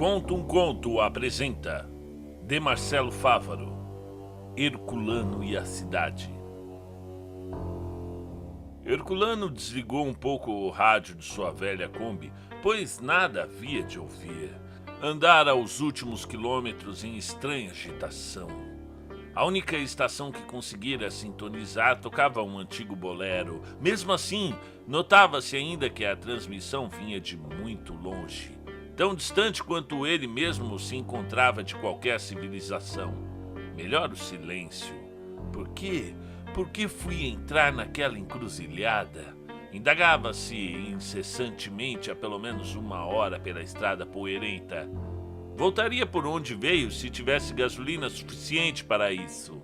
Conta um Conto apresenta de Marcelo Fávaro, Herculano e a Cidade. Herculano desligou um pouco o rádio de sua velha Kombi, pois nada havia de ouvir. Andara os últimos quilômetros em estranha agitação. A única estação que conseguira sintonizar tocava um antigo bolero. Mesmo assim, notava-se ainda que a transmissão vinha de muito longe, tão distante quanto ele mesmo se encontrava de qualquer civilização. Melhor o silêncio. Por quê? Por que fui entrar naquela encruzilhada? Indagava-se incessantemente há pelo menos 1 hora pela estrada poeirenta. Voltaria por onde veio se tivesse gasolina suficiente para isso.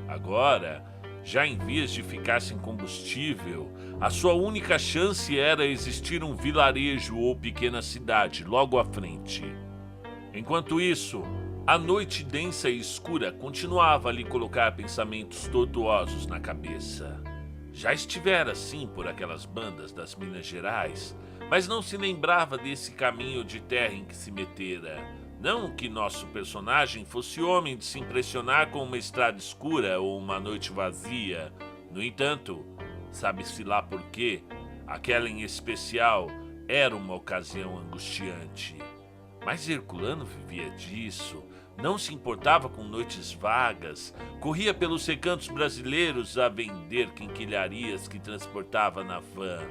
Agora, já em vias de ficar sem combustível, a sua única chance era existir um vilarejo ou pequena cidade logo à frente. Enquanto isso, a noite densa e escura continuava a lhe colocar pensamentos tortuosos na cabeça. Já estivera assim por aquelas bandas das Minas Gerais, mas não se lembrava desse caminho de terra em que se metera. Não que nosso personagem fosse homem de se impressionar com uma estrada escura ou uma noite vazia. No entanto, sabe-se lá por quê, aquela em especial era uma ocasião angustiante. Mas Herculano vivia disso, não se importava com noites vagas, corria pelos recantos brasileiros a vender quinquilharias que transportava na van.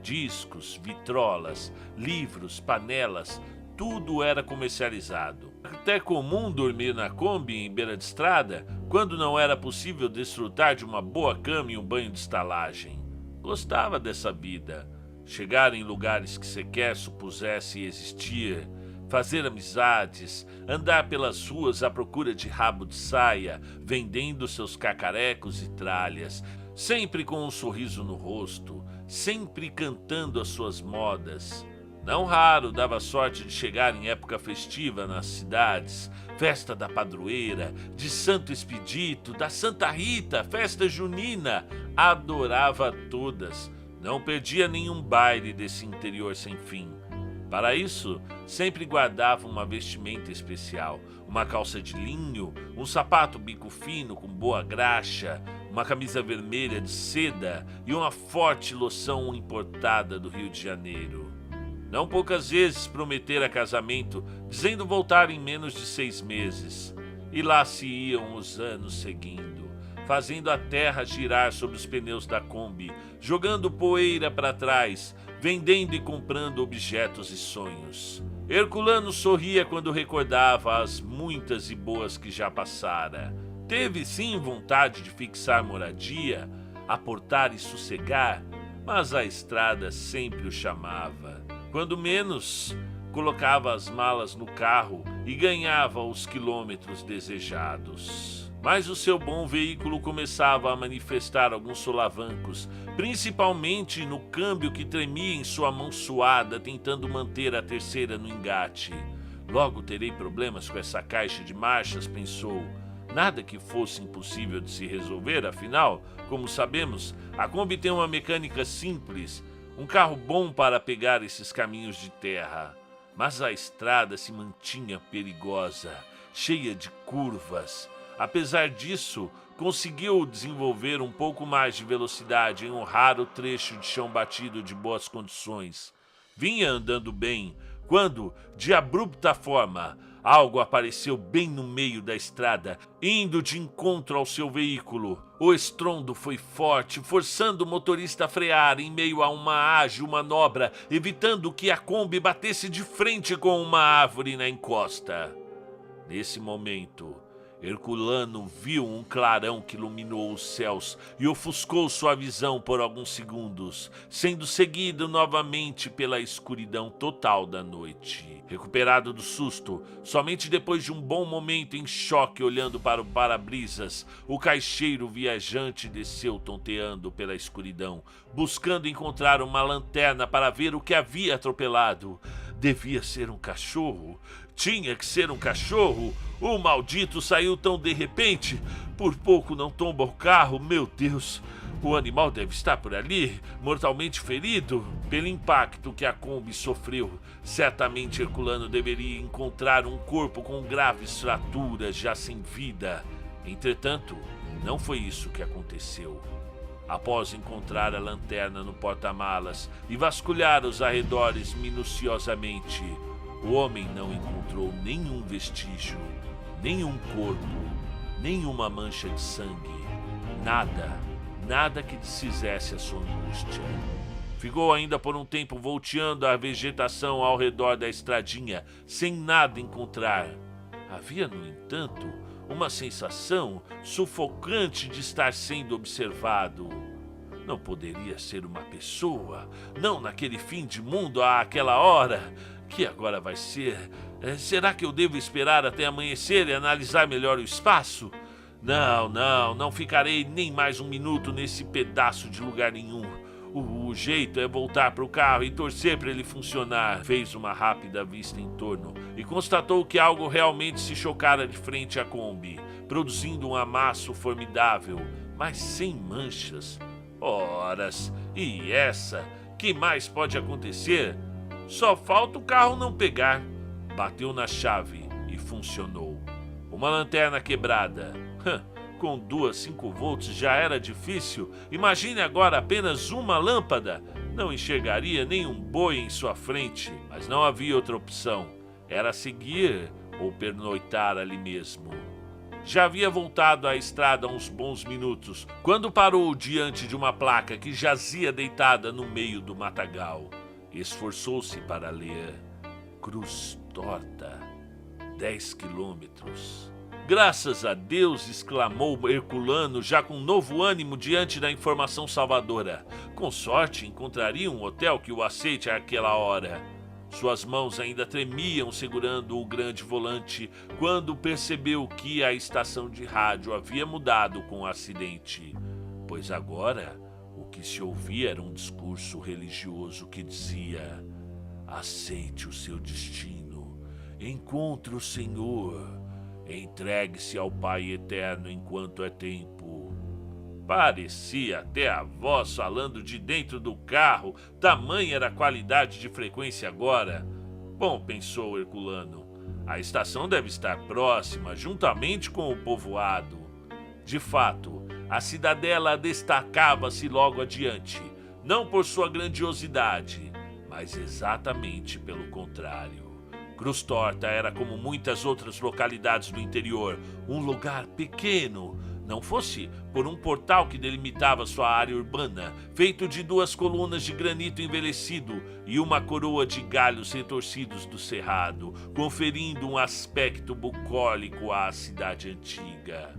Discos, vitrolas, livros, panelas, tudo era comercializado. Até comum dormir na Kombi em beira de estrada, quando não era possível desfrutar de uma boa cama e um banho de estalagem. Gostava dessa vida, chegar em lugares que sequer supusesse existir, fazer amizades, andar pelas ruas à procura de rabo de saia, vendendo seus cacarecos e tralhas, sempre com um sorriso no rosto, sempre cantando as suas modas. Não raro dava sorte de chegar em época festiva nas cidades, festa da padroeira, de Santo Expedito, da Santa Rita, festa junina, adorava todas, não perdia nenhum baile desse interior sem fim. Para isso, sempre guardava uma vestimenta especial, uma calça de linho, um sapato bico fino com boa graxa, uma camisa vermelha de seda e uma forte loção importada do Rio de Janeiro. Não poucas vezes prometera casamento, dizendo voltar em menos de 6 meses. E lá se iam os anos seguindo, fazendo a terra girar sobre os pneus da Kombi, jogando poeira para trás, vendendo e comprando objetos e sonhos. Herculano sorria quando recordava as muitas e boas que já passara. Teve sim vontade de fixar moradia, aportar e sossegar, mas a estrada sempre o chamava. Quando menos, colocava as malas no carro e ganhava os quilômetros desejados. Mas o seu bom veículo começava a manifestar alguns solavancos, principalmente no câmbio que tremia em sua mão suada, tentando manter a terceira no engate. Logo terei problemas com essa caixa de marchas, pensou. Nada que fosse impossível de se resolver, afinal, como sabemos, a Kombi tem uma mecânica simples, um carro bom para pegar esses caminhos de terra. Mas a estrada se mantinha perigosa, cheia de curvas. Apesar disso, conseguiu desenvolver um pouco mais de velocidade em um raro trecho de chão batido de boas condições. Vinha andando bem, quando, de abrupta forma, algo apareceu bem no meio da estrada, indo de encontro ao seu veículo. O estrondo foi forte, forçando o motorista a frear em meio a uma ágil manobra, evitando que a Kombi batesse de frente com uma árvore na encosta. Nesse momento, Herculano viu um clarão que iluminou os céus e ofuscou sua visão por alguns segundos, sendo seguido novamente pela escuridão total da noite. Recuperado do susto, somente depois de um bom momento em choque olhando para o para-brisas, o caixeiro viajante desceu tonteando pela escuridão, buscando encontrar uma lanterna para ver o que havia atropelado. Devia ser um cachorro. Tinha que ser um cachorro. O maldito saiu tão de repente. Por pouco não tomba o carro, meu Deus. O animal deve estar por ali, mortalmente ferido. Pelo impacto que a Kombi sofreu, certamente Herculano deveria encontrar um corpo com graves fraturas já sem vida. Entretanto, não foi isso que aconteceu. Após encontrar a lanterna no porta-malas e vasculhar os arredores minuciosamente, o homem não encontrou nenhum vestígio, nenhum corpo, nenhuma mancha de sangue, nada que desfizesse a sua angústia. Ficou ainda por um tempo volteando a vegetação ao redor da estradinha, sem nada encontrar. Havia, no entanto, uma sensação sufocante de estar sendo observado. Não poderia ser uma pessoa, não naquele fim de mundo àquela hora. Que agora vai ser? Será que eu devo esperar até amanhecer e analisar melhor o espaço? Não ficarei nem mais um minuto nesse pedaço de lugar nenhum. O jeito é voltar para o carro e torcer para ele funcionar. Fez uma rápida vista em torno e constatou que algo realmente se chocara de frente à Kombi, produzindo um amasso formidável, mas sem manchas. Horas, e essa? Que mais pode acontecer? Só falta o carro não pegar. Bateu na chave e funcionou. Uma lanterna quebrada. Com 5 volts já era difícil. Imagine agora apenas uma lâmpada. Não enxergaria nenhum boi em sua frente. Mas não havia outra opção. Era seguir ou pernoitar ali mesmo. Já havia voltado à estrada há uns bons minutos, quando parou diante de uma placa que jazia deitada no meio do matagal. Esforçou-se para ler. Cruz Torta, 10 quilômetros. Graças a Deus, exclamou Herculano, já com novo ânimo diante da informação salvadora. Com sorte, encontraria um hotel que o aceite àquela hora. Suas mãos ainda tremiam segurando o grande volante quando percebeu que a estação de rádio havia mudado com o acidente, pois agora o que se ouvia era um discurso religioso que dizia: aceite o seu destino, encontre o Senhor, entregue-se ao Pai Eterno enquanto é tempo. Parecia até a voz falando de dentro do carro, tamanha era a qualidade de frequência agora. Bom, pensou Herculano, a estação deve estar próxima, juntamente com o povoado. De fato, a cidadela destacava-se logo adiante, não por sua grandiosidade, mas exatamente pelo contrário. Cruz Torta era como muitas outras localidades do interior, um lugar pequeno, não fosse por um portal que delimitava sua área urbana, feito de 2 colunas de granito envelhecido e uma coroa de galhos retorcidos do cerrado, conferindo um aspecto bucólico à cidade antiga.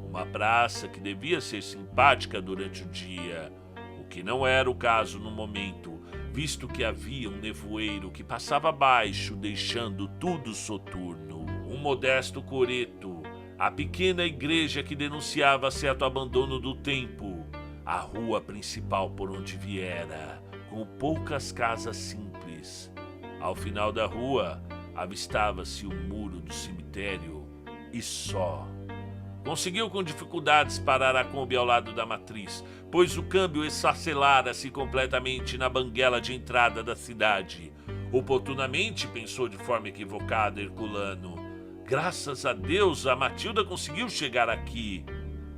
Uma praça que devia ser simpática durante o dia, o que não era o caso no momento, visto que havia um nevoeiro que passava abaixo, deixando tudo soturno. Um modesto coreto, a pequena igreja que denunciava certo abandono do tempo, a rua principal por onde viera, com poucas casas simples. Ao final da rua, avistava-se o muro do cemitério e só. Conseguiu com dificuldades parar a Kombi ao lado da matriz, pois o câmbio esfacelara-se completamente na banguela de entrada da cidade. Oportunamente, pensou de forma equivocada Herculano. Graças a Deus, a Matilda conseguiu chegar aqui.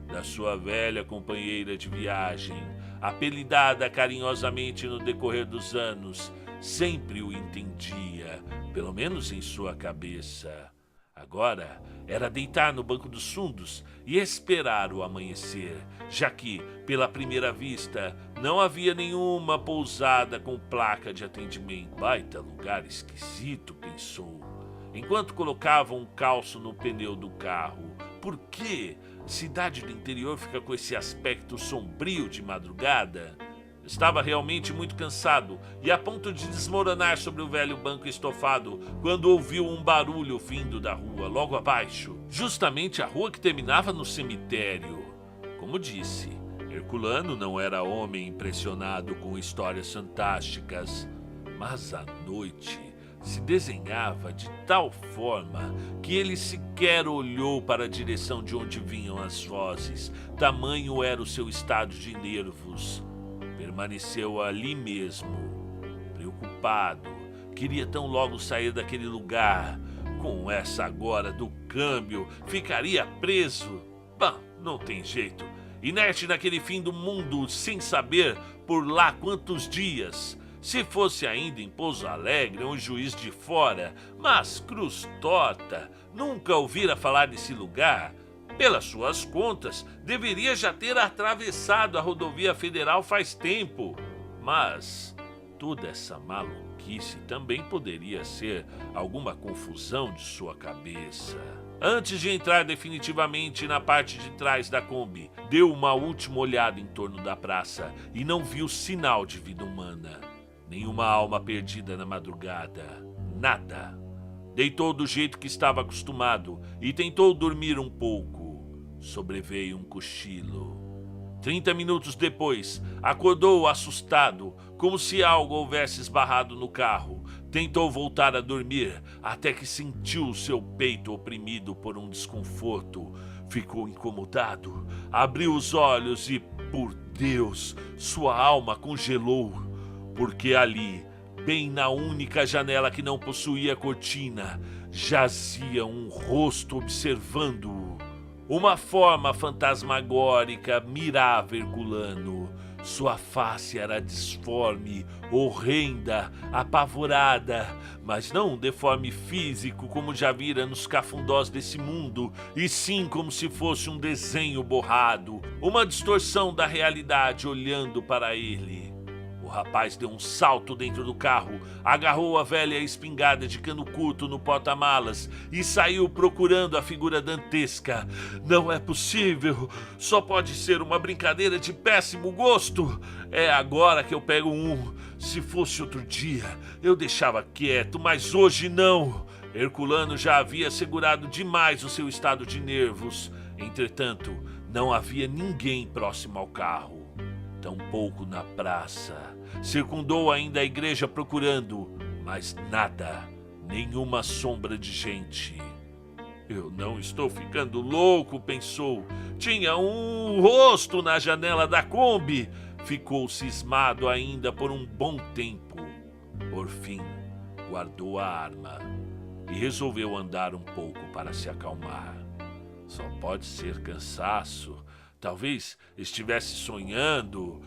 Da sua velha companheira de viagem, apelidada carinhosamente no decorrer dos anos, sempre o entendia, pelo menos em sua cabeça. Agora era deitar no banco dos fundos e esperar o amanhecer, já que, pela primeira vista, não havia nenhuma pousada com placa de atendimento. Baita lugar esquisito, pensou, enquanto colocava um calço no pneu do carro. Por que cidade do interior fica com esse aspecto sombrio de madrugada? Estava realmente muito cansado e a ponto de desmoronar sobre o velho banco estofado quando ouviu um barulho vindo da rua logo abaixo, justamente a rua que terminava no cemitério. Como disse, Herculano não era homem impressionado com histórias fantásticas, mas à noite se desenhava de tal forma que ele sequer olhou para a direção de onde vinham as vozes, tamanho era o seu estado de nervos. Permaneceu ali mesmo, preocupado, queria tão logo sair daquele lugar. Com essa agora do câmbio, ficaria preso. Bah, não tem jeito. Inerte naquele fim do mundo, sem saber por lá quantos dias. Se fosse ainda em Pouso Alegre, um juiz de fora, mas cruz torta, nunca ouvira falar desse lugar. Pelas suas contas, deveria já ter atravessado a rodovia federal faz tempo. Mas toda essa maluquice também poderia ser alguma confusão de sua cabeça. Antes de entrar definitivamente na parte de trás da Kombi, deu uma última olhada em torno da praça e não viu sinal de vida humana. Nenhuma alma perdida na madrugada. Nada. Deitou do jeito que estava acostumado e tentou dormir um pouco. Sobreveio um cochilo. 30 minutos depois, acordou assustado, como se algo houvesse esbarrado no carro. Tentou voltar a dormir, até que sentiu seu peito oprimido por um desconforto. Ficou incomodado, abriu os olhos e, por Deus, sua alma congelou. Porque ali, bem na única janela que não possuía cortina, jazia um rosto observando-o. Uma forma fantasmagórica mirava Herculano. Sua face era disforme, horrenda, apavorada, mas não um deforme físico como já vira nos cafundós desse mundo, e sim como se fosse um desenho borrado, uma distorção da realidade olhando para ele. O rapaz deu um salto dentro do carro, agarrou a velha espingarda de cano curto no porta-malas e saiu procurando a figura dantesca. Não é possível, só pode ser uma brincadeira de péssimo gosto. É agora que eu pego um. Se fosse outro dia, eu deixava quieto, mas hoje não. Herculano já havia segurado demais o seu estado de nervos. Entretanto, não havia ninguém próximo ao carro. Tampouco na praça. Circundou ainda a igreja procurando, mas nada, nenhuma sombra de gente. Eu não estou ficando louco, pensou. Tinha um rosto na janela da Kombi. Ficou cismado ainda por um bom tempo. Por fim, guardou a arma e resolveu andar um pouco para se acalmar. Só pode ser cansaço. Talvez estivesse sonhando.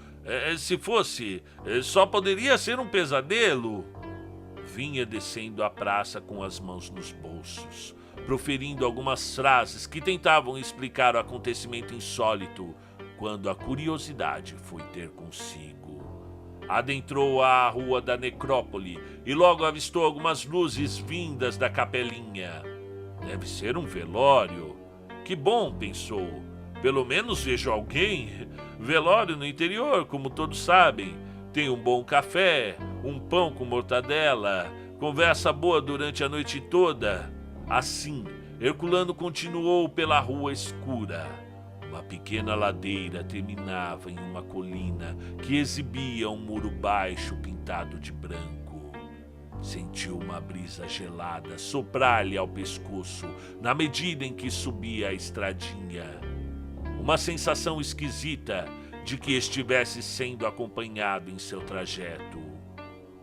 Se fosse, só poderia ser um pesadelo. Vinha descendo a praça com as mãos nos bolsos, proferindo algumas frases que tentavam explicar o acontecimento insólito, quando a curiosidade foi ter consigo. Adentrou a rua da necrópole e logo avistou algumas luzes vindas da capelinha. Deve ser um velório. Que bom, pensou. Pelo menos vejo alguém. Velório no interior, como todos sabem. Tem um bom café, um pão com mortadela, conversa boa durante a noite toda. Assim, Herculano continuou pela rua escura. Uma pequena ladeira terminava em uma colina que exibia um muro baixo pintado de branco. Sentiu uma brisa gelada soprar-lhe ao pescoço na medida em que subia a estradinha. Uma sensação esquisita de que estivesse sendo acompanhado em seu trajeto.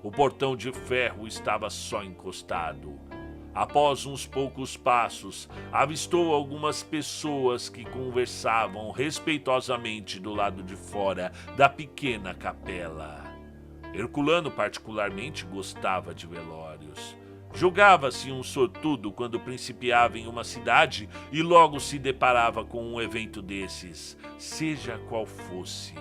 O portão de ferro estava só encostado. Após uns poucos passos, avistou algumas pessoas que conversavam respeitosamente do lado de fora da pequena capela. Herculano particularmente gostava de velórios. Julgava-se um sortudo quando principiava em uma cidade e logo se deparava com um evento desses, seja qual fosse.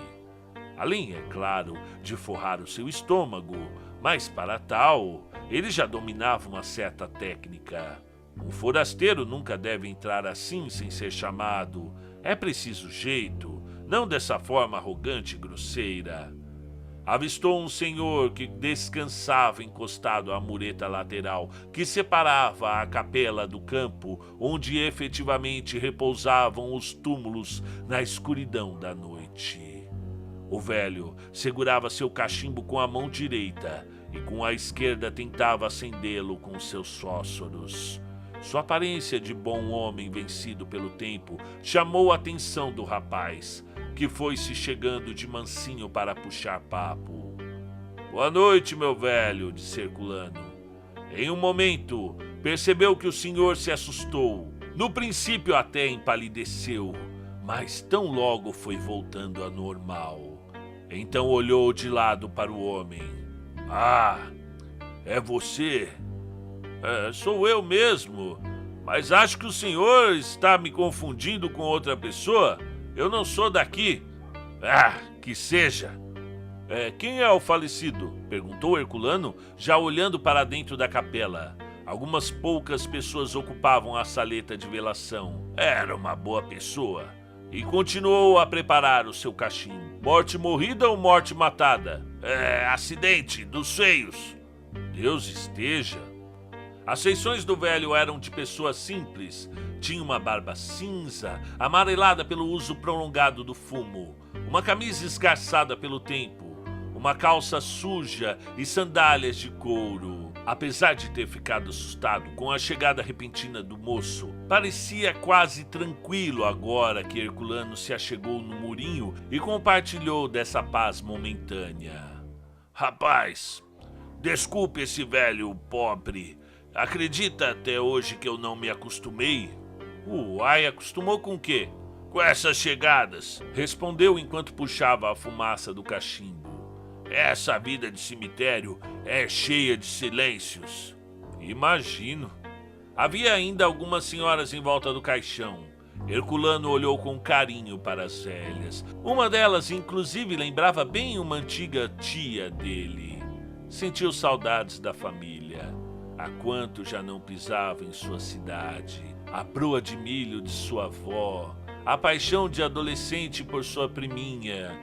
Além, é claro, de forrar o seu estômago, mas para tal, ele já dominava uma certa técnica. Um forasteiro nunca deve entrar assim sem ser chamado. É preciso jeito, não dessa forma arrogante e grosseira. Avistou um senhor que descansava encostado à mureta lateral que separava a capela do campo onde efetivamente repousavam os túmulos na escuridão da noite. O velho segurava seu cachimbo com a mão direita e com a esquerda tentava acendê-lo com seus fósforos. Sua aparência de bom homem vencido pelo tempo chamou a atenção do rapaz, que foi se chegando de mansinho para puxar papo. "Boa noite, meu velho", disse Herculano. Em um momento, percebeu que o senhor se assustou. No princípio até empalideceu, mas tão logo foi voltando ao normal. Então olhou de lado para o homem. "Ah, é você? Sou eu mesmo, mas acho que o senhor está me confundindo com outra pessoa. Eu não sou daqui." "Ah, que seja." Quem é o falecido?" perguntou Herculano, já olhando para dentro da capela. Algumas poucas pessoas ocupavam a saleta de velação. Era uma boa pessoa. E continuou a preparar o seu cachimbo. "Morte morrida ou morte matada?" Acidente, dos feios." "Deus esteja." As feições do velho eram de pessoa simples. Tinha uma barba cinza, amarelada pelo uso prolongado do fumo, uma camisa esgarçada pelo tempo, uma calça suja e sandálias de couro. Apesar de ter ficado assustado com a chegada repentina do moço, parecia quase tranquilo agora que Herculano se achegou no murinho e compartilhou dessa paz momentânea. "Rapaz, desculpe esse velho pobre. Acredita até hoje que eu não me acostumei?" "Uai, acostumou com o quê?" "Com essas chegadas", respondeu enquanto puxava a fumaça do cachimbo. "Essa vida de cemitério é cheia de silêncios." "Imagino." Havia ainda algumas senhoras em volta do caixão. Herculano olhou com carinho para as velhas. Uma delas, inclusive, lembrava bem uma antiga tia dele. Sentiu saudades da família. Há quanto já não pisava em sua cidade. A broa de milho de sua avó. A paixão de adolescente por sua priminha.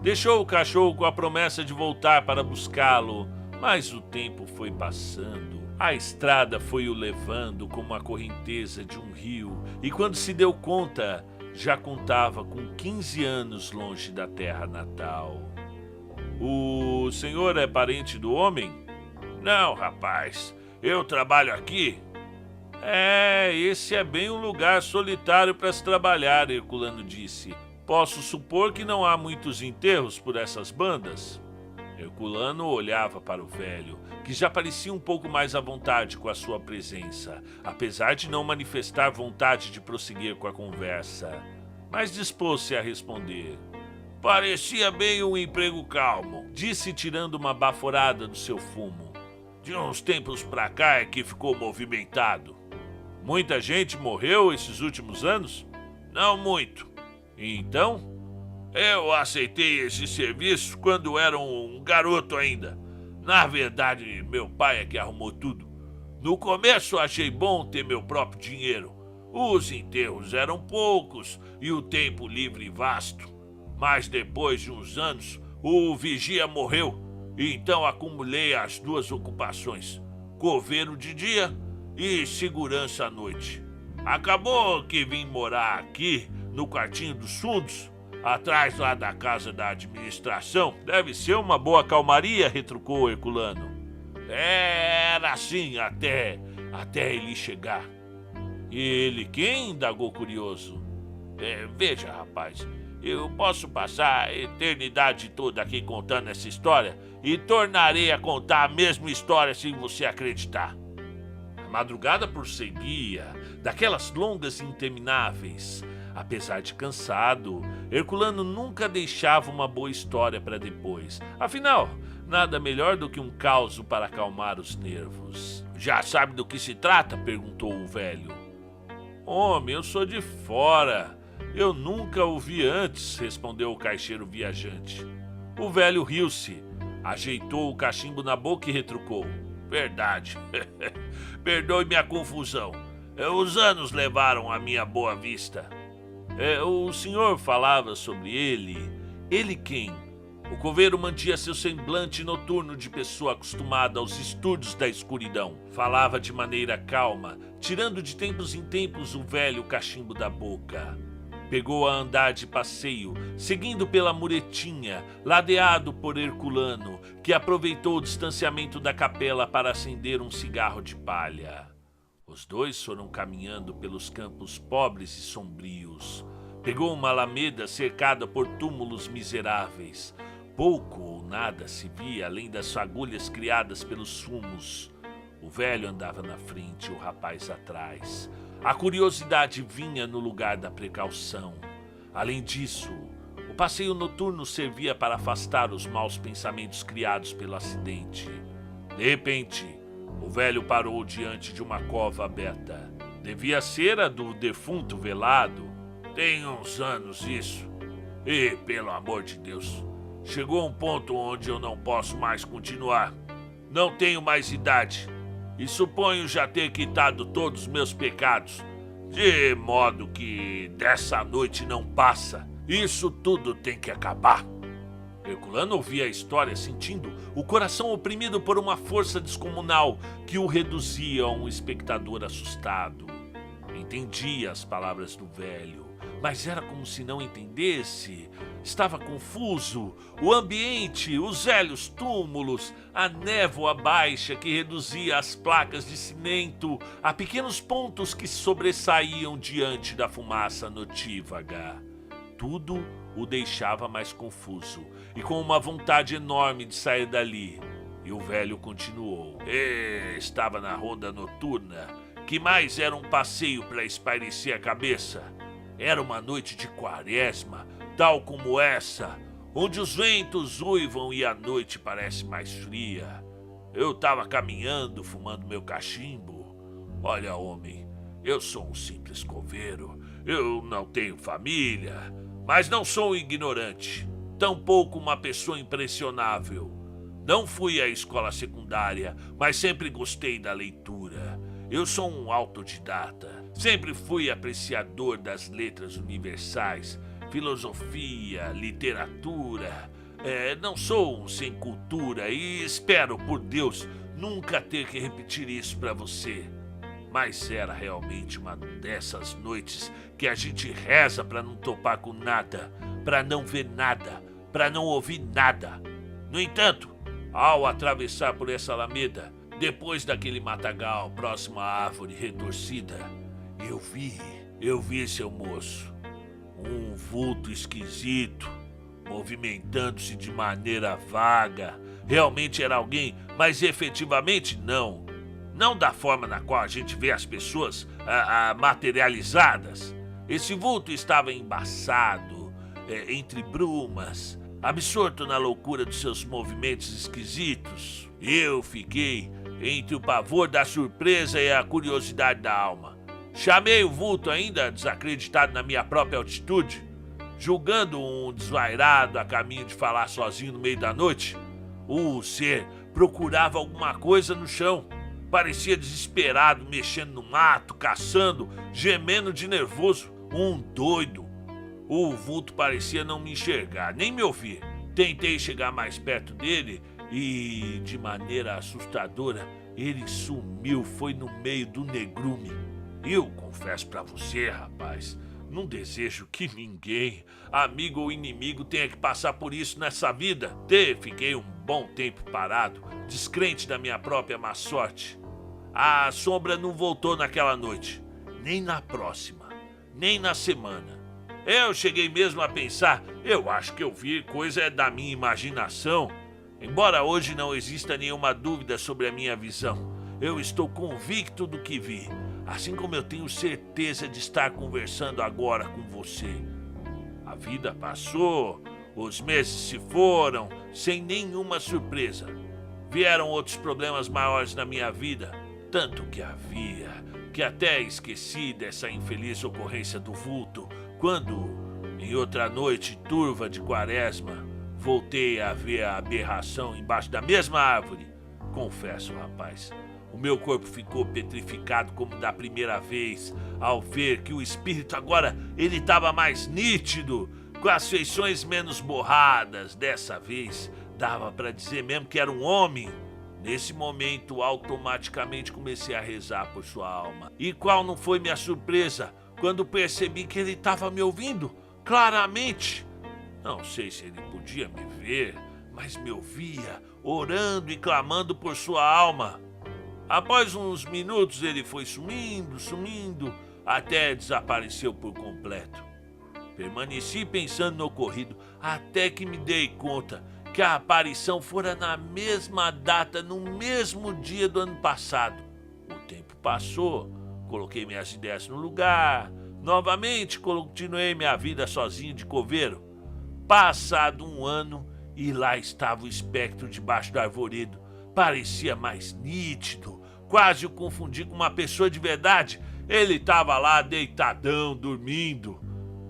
Deixou o cachorro com a promessa de voltar para buscá-lo, mas o tempo foi passando. A estrada foi o levando como a correnteza de um rio, e quando se deu conta, já contava com 15 anos longe da terra natal. "O senhor é parente do homem?" "Não, rapaz, eu trabalho aqui." Esse é bem um lugar solitário para se trabalhar", Herculano disse. "Posso supor que não há muitos enterros por essas bandas?" Herculano olhava para o velho, que já parecia um pouco mais à vontade com a sua presença, apesar de não manifestar vontade de prosseguir com a conversa, mas dispôs-se a responder. "Parecia bem um emprego calmo", disse tirando uma baforada do seu fumo. "De uns tempos pra cá é que ficou movimentado." "Muita gente morreu esses últimos anos?" "Não muito." "Então?" "Eu aceitei esse serviço quando era um garoto ainda. Na verdade, meu pai é que arrumou tudo. No começo achei bom ter meu próprio dinheiro. Os enterros eram poucos e o tempo livre vasto. Mas depois de uns anos, o vigia morreu, e então acumulei as duas ocupações, coveiro de dia e segurança à noite. Acabou que vim morar aqui, no quartinho dos fundos, atrás lá da casa da administração." "Deve ser uma boa calmaria", retrucou Herculano. "Era assim até ele chegar." "Ele quem?" indagou curioso. Veja, rapaz, eu posso passar a eternidade toda aqui contando essa história e tornarei a contar a mesma história se você acreditar." A madrugada prosseguia, daquelas longas e intermináveis. Apesar de cansado, Herculano nunca deixava uma boa história para depois. Afinal, nada melhor do que um caos para acalmar os nervos. "Já sabe do que se trata?" perguntou o velho. "Homem, eu sou de fora. Eu nunca o vi antes", respondeu o caixeiro viajante. O velho riu-se, ajeitou o cachimbo na boca e retrucou. "Verdade. Perdoe minha confusão. Os anos levaram a minha boa vista." O senhor falava sobre ele? Ele quem?" O coveiro mantinha seu semblante noturno de pessoa acostumada aos estúdios da escuridão. Falava de maneira calma, tirando de tempos em tempos o velho cachimbo da boca. pegou a andar de passeio, seguindo pela muretinha, ladeado por Herculano, que aproveitou o distanciamento da capela para acender um cigarro de palha. Os dois foram caminhando pelos campos pobres e sombrios. Pegou uma alameda cercada por túmulos miseráveis. Pouco ou nada se via além das fagulhas criadas pelos fumos. O velho andava na frente, o rapaz atrás. A curiosidade vinha no lugar da precaução. Além disso, o passeio noturno servia para afastar os maus pensamentos criados pelo acidente. De repente, o velho parou diante de uma cova aberta. Devia ser a do defunto velado. Tem uns anos isso. E, pelo amor de Deus, chegou um ponto onde eu não posso mais continuar. Não tenho mais idade. E suponho já ter quitado todos os meus pecados, de modo que dessa noite não passa. Isso tudo tem que acabar. Herculano ouvia a história sentindo o coração oprimido por uma força descomunal que o reduzia a um espectador assustado. Entendia as palavras do velho, mas era como se não entendesse. Estava confuso. O ambiente, os velhos túmulos, a névoa baixa que reduzia as placas de cimento a pequenos pontos que sobressaíam diante da fumaça notívaga. Tudo o deixava mais confuso e com uma vontade enorme de sair dali. E o velho continuou. Estava na ronda noturna, que mais era um passeio para espairecer a cabeça. Era uma noite de quaresma, tal como essa, onde os ventos uivam e a noite parece mais fria. Eu estava caminhando, fumando meu cachimbo. Olha, homem, eu sou um simples coveiro. Eu não tenho família, mas não sou um ignorante. Tampouco uma pessoa impressionável. Não fui à escola secundária, mas sempre gostei da leitura. Eu sou um autodidata. Sempre fui apreciador das letras universais, filosofia, literatura. Não sou um sem cultura e espero, por Deus, nunca ter que repetir isso para você. Mas era realmente uma dessas noites que a gente reza para não topar com nada, para não ver nada, para não ouvir nada. No entanto, ao atravessar por essa alameda, depois daquele matagal próximo à árvore retorcida, eu vi, seu moço, um vulto esquisito, movimentando-se de maneira vaga. Realmente era alguém, mas efetivamente não. Não da forma na qual a gente vê as pessoas materializadas. Esse vulto estava embaçado, entre brumas, absorto na loucura dos seus movimentos esquisitos. Eu fiquei entre o pavor da surpresa e a curiosidade da alma. Chamei o vulto ainda desacreditado na minha própria altitude, julgando um desvairado a caminho de falar sozinho no meio da noite. O ser procurava alguma coisa no chão. Parecia desesperado, mexendo no mato, caçando, gemendo de nervoso. Um doido. O vulto parecia não me enxergar, nem me ouvir. Tentei chegar mais perto dele e, de maneira assustadora, ele sumiu, foi no meio do negrume. Eu confesso pra você, rapaz, não desejo que ninguém, amigo ou inimigo, tenha que passar por isso nessa vida. Fiquei um bom tempo parado, descrente da minha própria má sorte. A sombra não voltou naquela noite, nem na próxima, nem na semana. Eu cheguei mesmo a pensar, eu acho que eu vi coisa da minha imaginação. Embora hoje não exista nenhuma dúvida sobre a minha visão, eu estou convicto do que vi, assim como eu tenho certeza de estar conversando agora com você. A vida passou, os meses se foram, sem nenhuma surpresa. Vieram outros problemas maiores na minha vida, tanto que havia, que até esqueci dessa infeliz ocorrência do vulto, quando, em outra noite turva de quaresma, voltei a ver a aberração embaixo da mesma árvore. Confesso, rapaz, o meu corpo ficou petrificado como da primeira vez, ao ver que o espírito agora ele estava mais nítido, com as feições menos borradas. Dessa vez, dava para dizer mesmo que era um homem. Nesse momento, automaticamente comecei a rezar por sua alma. E qual não foi minha surpresa quando percebi que ele estava me ouvindo claramente. Não sei se ele podia me ver, mas me ouvia, orando e clamando por sua alma. Após uns minutos ele foi sumindo, até desapareceu por completo. Permaneci pensando no ocorrido, até que me dei conta que a aparição fora na mesma data, no mesmo dia do ano passado. O tempo passou, coloquei minhas ideias no lugar, novamente continuei minha vida sozinho de coveiro. Passado um ano, e lá estava o espectro debaixo do arvoredo. Parecia mais nítido, quase o confundi com uma pessoa de verdade. Ele estava lá deitadão, dormindo.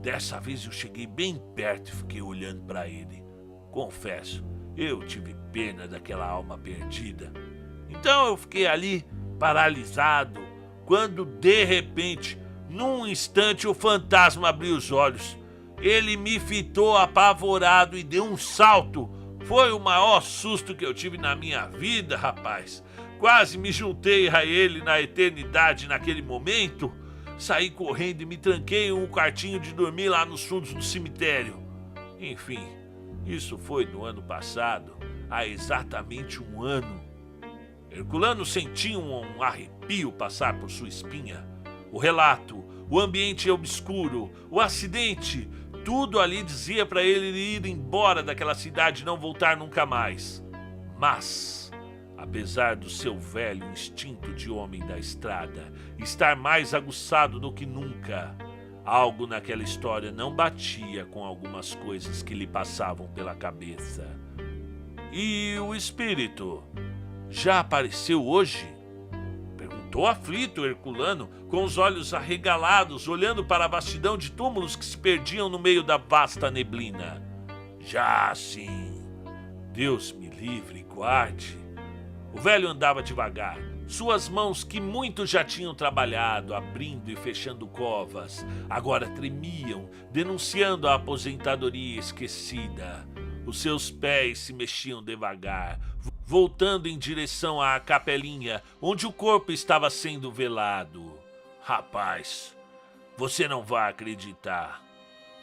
Dessa vez eu cheguei bem perto e fiquei olhando para ele. Confesso, eu tive pena daquela alma perdida. Então eu fiquei ali, paralisado, quando de repente, num instante, o fantasma abriu os olhos. Ele me fitou apavorado e deu um salto. Foi o maior susto que eu tive na minha vida, rapaz. Quase me juntei a ele na eternidade naquele momento. Saí correndo e me tranquei em um quartinho de dormir lá nos fundos do cemitério. Enfim, isso foi no ano passado, há exatamente um ano. Herculano sentia um arrepio passar por sua espinha. O relato, o ambiente obscuro, o acidente, tudo ali dizia para ele ir embora daquela cidade e não voltar nunca mais. Mas, apesar do seu velho instinto de homem da estrada estar mais aguçado do que nunca, algo naquela história não batia com algumas coisas que lhe passavam pela cabeça. E o espírito já apareceu hoje? Perguntou aflito Herculano, com os olhos arregalados, olhando para a vastidão de túmulos que se perdiam no meio da vasta neblina. Já sim. Deus me livre e guarde. O velho andava devagar. Suas mãos, que muito já tinham trabalhado, abrindo e fechando covas, agora tremiam, denunciando a aposentadoria esquecida. Os seus pés se mexiam devagar, voltando em direção à capelinha onde o corpo estava sendo velado. Rapaz, você não vai acreditar,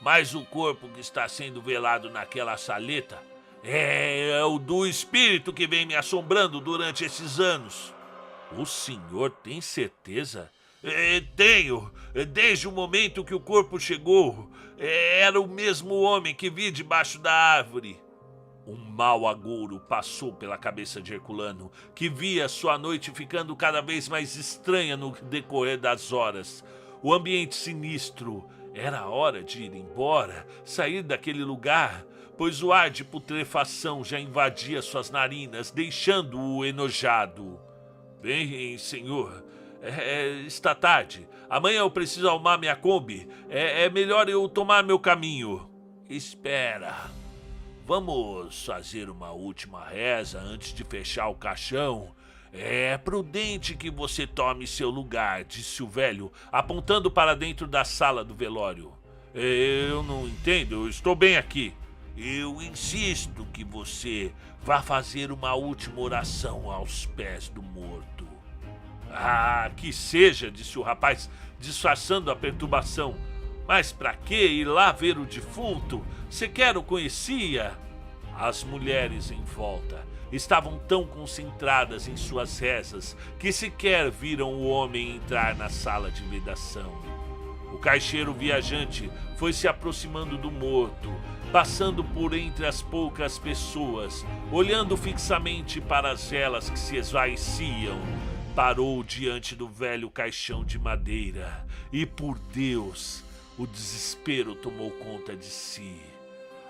mas o corpo que está sendo velado naquela saleta é o do espírito que vem me assombrando durante esses anos. O senhor tem certeza? Tenho. Desde o momento que o corpo chegou, era o mesmo homem que vi debaixo da árvore. Um mau agouro passou pela cabeça de Herculano, que via sua noite ficando cada vez mais estranha no decorrer das horas. O ambiente sinistro. Era hora de ir embora, sair daquele lugar, pois o ar de putrefação já invadia suas narinas, deixando-o enojado. Bem, senhor, está tarde. Amanhã eu preciso arrumar minha Kombi. É melhor eu tomar meu caminho. Espera. Vamos fazer uma última reza antes de fechar o caixão. É prudente que você tome seu lugar, disse o velho, apontando para dentro da sala do velório. Eu não entendo, eu estou bem aqui. Eu insisto que você vá fazer uma última oração aos pés do morto. Ah, que seja, disse o rapaz, disfarçando a perturbação. Mas para que ir lá ver o defunto? Sequer o conhecia. As mulheres em volta estavam tão concentradas em suas rezas que sequer viram o homem entrar na sala de vedação. O caixeiro viajante foi se aproximando do morto, passando por entre as poucas pessoas, olhando fixamente para as velas que se esvaeciam. Parou diante do velho caixão de madeira e, por Deus, o desespero tomou conta de si.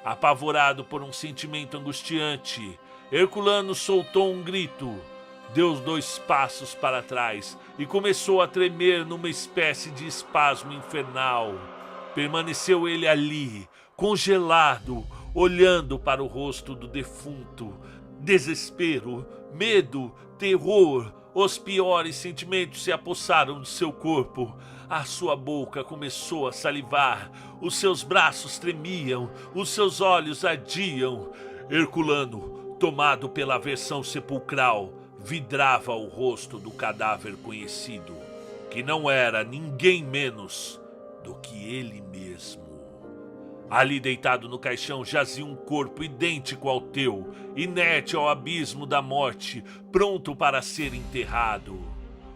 Apavorado por um sentimento angustiante, Herculano soltou um grito, deu 2 passos para trás e começou a tremer numa espécie de espasmo infernal. Permaneceu ele ali, congelado, olhando para o rosto do defunto. Desespero, medo, terror, os piores sentimentos se apossaram de seu corpo. A sua boca começou a salivar, os seus braços tremiam, os seus olhos ardiam. Herculano, tomado pela aversão sepulcral, vidrava o rosto do cadáver conhecido, que não era ninguém menos do que ele mesmo. Ali deitado no caixão jazia um corpo idêntico ao teu, inerte ao abismo da morte, pronto para ser enterrado.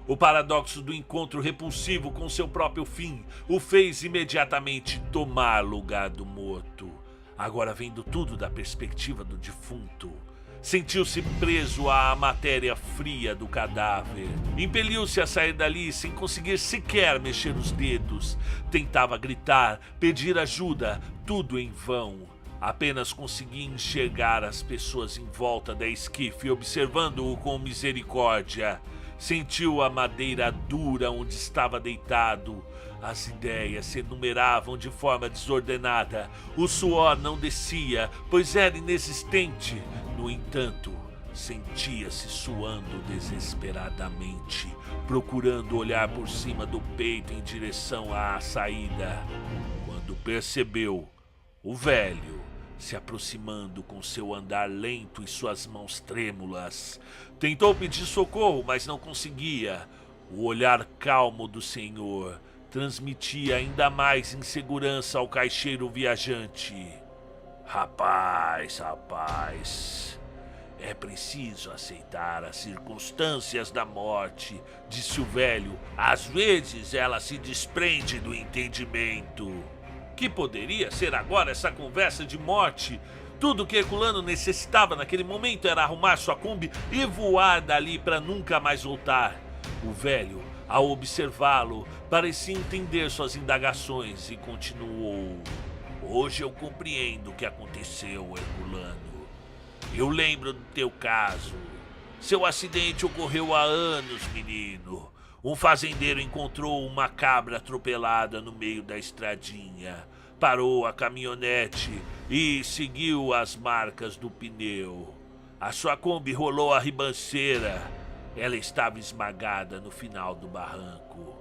O paradoxo do encontro repulsivo com seu próprio fim o fez imediatamente tomar lugar do morto. Agora, vendo tudo da perspectiva do defunto, sentiu-se preso à matéria fria do cadáver. Impeliu-se a sair dali sem conseguir sequer mexer os dedos. Tentava gritar, pedir ajuda, tudo em vão. Apenas conseguia enxergar as pessoas em volta da esquife, observando-o com misericórdia. Sentiu a madeira dura onde estava deitado. As ideias se enumeravam de forma desordenada. O suor não descia, pois era inexistente. No entanto, sentia-se suando desesperadamente, procurando olhar por cima do peito em direção à saída. Quando percebeu o velho se aproximando com seu andar lento e suas mãos trêmulas. Tentou pedir socorro, mas não conseguia. O olhar calmo do senhor transmitia ainda mais insegurança ao caixeiro viajante. Rapaz, é preciso aceitar as circunstâncias da morte, disse o velho. Às vezes ela se desprende do entendimento. Que poderia ser agora essa conversa de morte? Tudo que Herculano necessitava naquele momento era arrumar sua Kombi e voar dali para nunca mais voltar. O velho, ao observá-lo, parecia entender suas indagações e continuou. Hoje eu compreendo o que aconteceu, Herculano. Eu lembro do teu caso. Seu acidente ocorreu há anos, menino. Um fazendeiro encontrou uma cabra atropelada no meio da estradinha. Parou a caminhonete e seguiu as marcas do pneu. A sua Kombi rolou a ribanceira. Ela estava esmagada no final do barranco.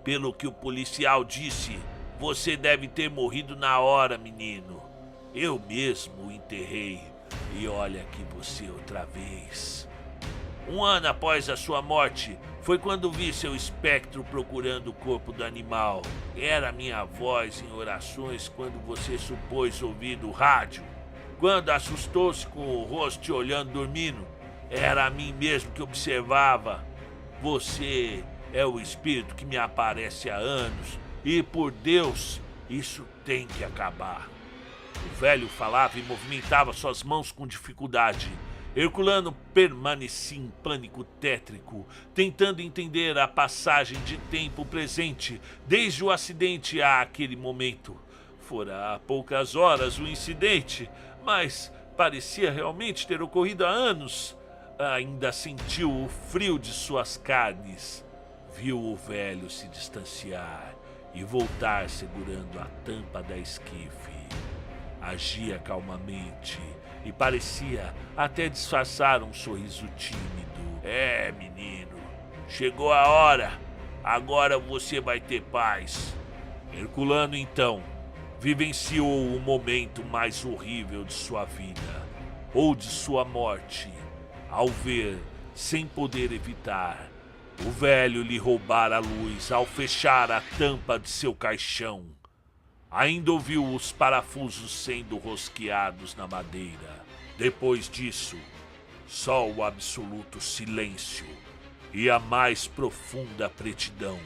Pelo que o policial disse, você deve ter morrido na hora, menino. Eu mesmo o enterrei. E olha aqui você outra vez. Um ano após a sua morte, foi quando vi seu espectro procurando o corpo do animal. Era minha voz em orações quando você supôs ouvir do rádio. Quando assustou-se com o rosto te olhando dormindo, era a mim mesmo que observava. Você é o espírito que me aparece há anos e, por Deus, isso tem que acabar. O velho falava e movimentava suas mãos com dificuldade. Herculano permanecia em pânico tétrico, tentando entender a passagem de tempo presente, desde o acidente a aquele momento. Fora há poucas horas o incidente, mas parecia realmente ter ocorrido há anos. Ainda sentiu o frio de suas carnes. Viu o velho se distanciar e voltar segurando a tampa da esquife. Agia calmamente e parecia até disfarçar um sorriso tímido. É, menino, chegou a hora. Agora você vai ter paz. Herculano, então, vivenciou o momento mais horrível de sua vida, ou de sua morte, ao ver, sem poder evitar, o velho lhe roubar a luz ao fechar a tampa de seu caixão. Ainda ouviu os parafusos sendo rosqueados na madeira. Depois disso, só o absoluto silêncio e a mais profunda pretidão.